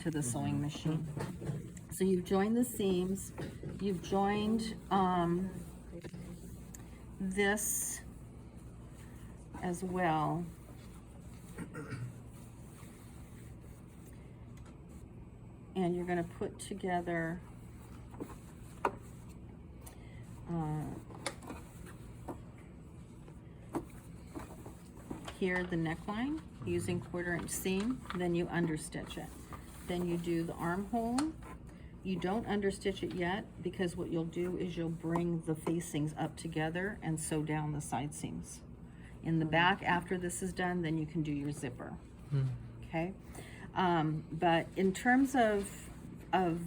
to the sewing machine. So you've joined the seams, you've joined this as well. And you're going to put together here the neckline using 1/4 inch seam, then you understitch it. Then you do the armhole. You don't understitch it yet, because what you'll do is you'll bring the facings up together and sew down the side seams. In the back, after this is done, then you can do your zipper. Okay? But in terms of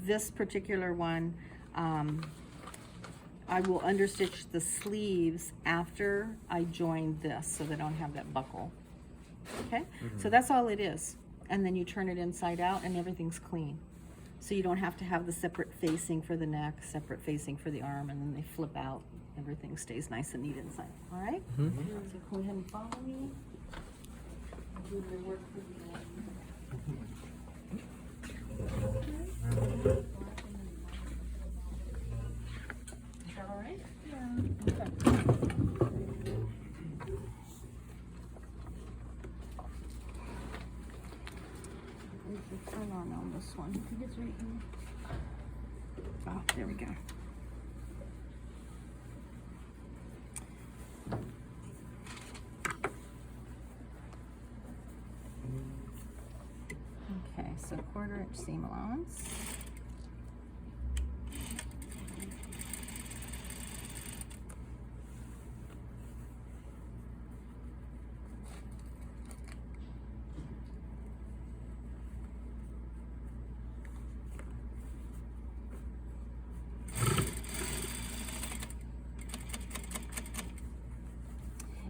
this particular one, I will understitch the sleeves after I join this, so they don't have that buckle. Okay? So that's all it is. And then you turn it inside out and everything's clean. So you don't have to have the separate facing for the neck, separate facing for the arm, and then they flip out. Everything stays nice and neat inside. All right? So go ahead and follow me. I'll do the work for you. Is that all right? Yeah. Okay. Where's the turn on this one? I think it's right here. Oh, there we go. Okay, so 1/4 inch seam allowance.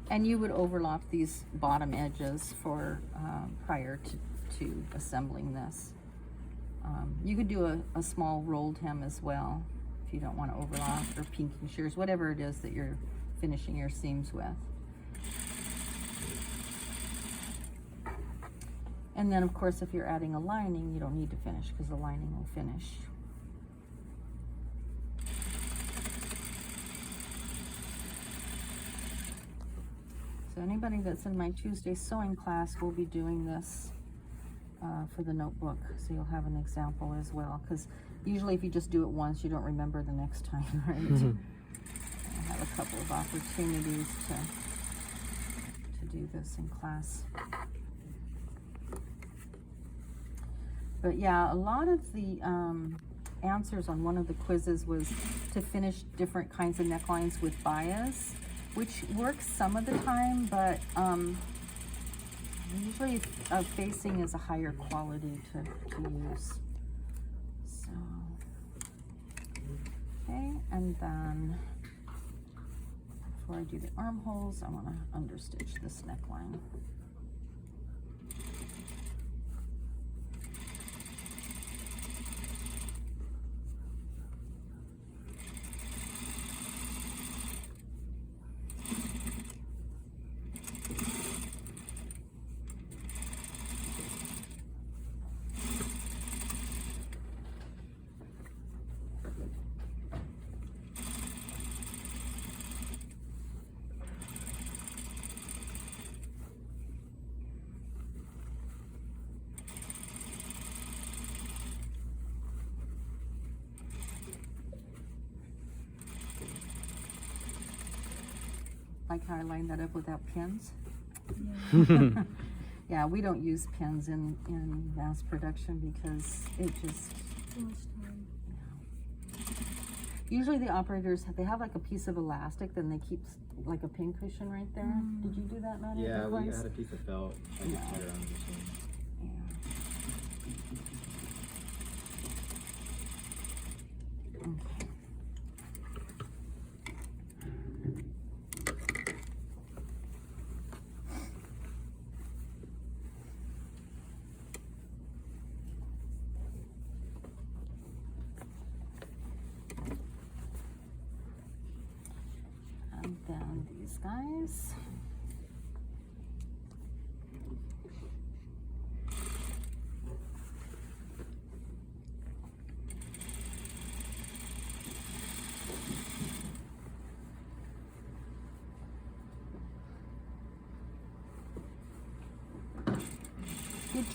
And you would overlap these bottom edges for prior to assembling this. You could do a small rolled hem as well if you don't want to overlap, or pinking shears, whatever it is that you're finishing your seams with. And then of course if you're adding a lining, you don't need to finish, because the lining will finish. So anybody that's in my Tuesday sewing class will be doing this for the notebook, so you'll have an example as well, because usually if you just do it once, you don't remember the next time, right? I have a couple of opportunities to do this in class. But yeah, a lot of the answers on one of the quizzes was to finish different kinds of necklines with bias, which works some of the time, but usually facing is a higher quality to use. So, okay, and then before I do the armholes, I want to understitch this neckline. Like how I lined that up without pins. Yeah, yeah, we don't use pins in mass production because it just too much time. Yeah. Usually the operators, they have like a piece of elastic, then they keep like a pin cushion right there. Did you do that, Matt? Yeah, we had a piece of felt. I Yeah. just tied around the machine. Yeah. Okay. And then these guys.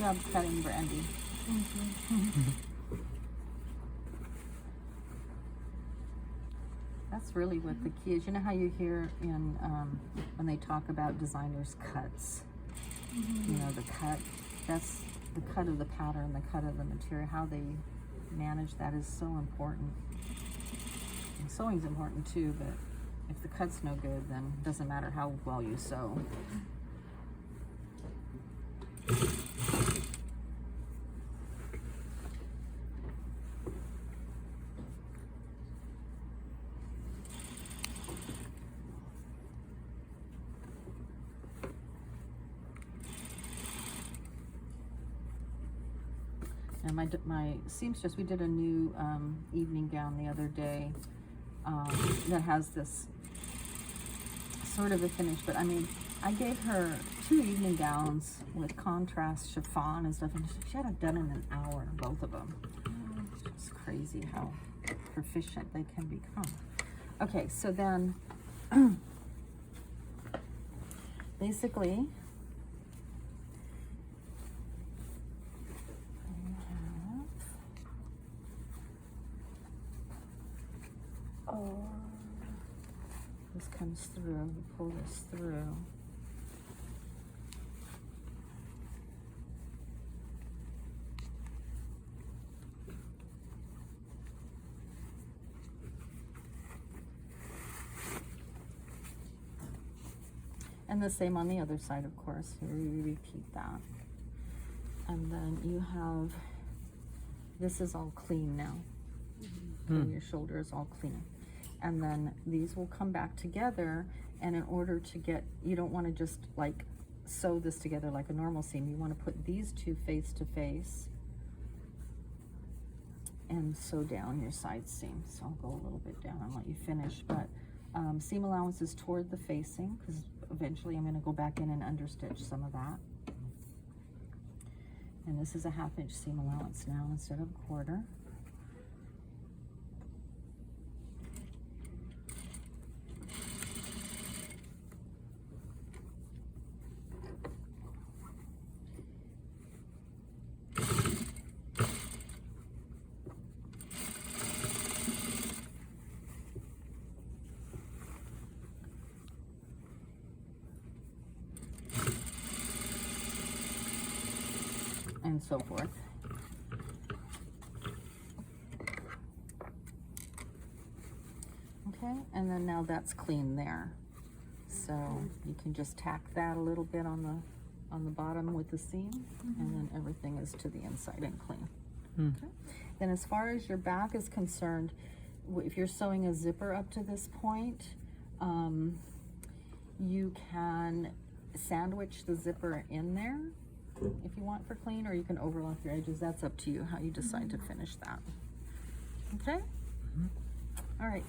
job cutting, Brandy. That's really what the key is. You know how you hear in when they talk about designers' cuts? You know, the cut, that's the cut of the pattern, the cut of the material, how they manage that is so important. And sewing's important too, but if the cut's no good, then it doesn't matter how well you sew. And my seamstress, we did a new evening gown the other day that has this sort of a finish, but I mean, I gave her 2 evening gowns with contrast chiffon and stuff, and she had it done in an hour, both of them. It's crazy how proficient they can become. Okay, so then, basically, this comes through, you pull this through. And the same on the other side, of course. Here you repeat that. And then you have, this is all clean now. And your shoulder is all clean. And then these will come back together, and in order to get, you don't want to just like sew this together like a normal seam. You want to put these two face to face and sew down your side seam. So I'll go a little bit down and let you finish, but seam allowance is toward the facing, because eventually I'm going to go back in and understitch some of that. And this is a 1/2 inch seam allowance now instead of 1/4. And so forth. Okay, and then now that's clean there. So you can just tack that a little bit on the bottom with the seam, and then everything is to the inside and clean. Okay. Then as far as your back is concerned, if you're sewing a zipper up to this point, you can sandwich the zipper in there if you want for clean, or you can overlap your edges. That's up to you how you decide to finish that. Okay? All right.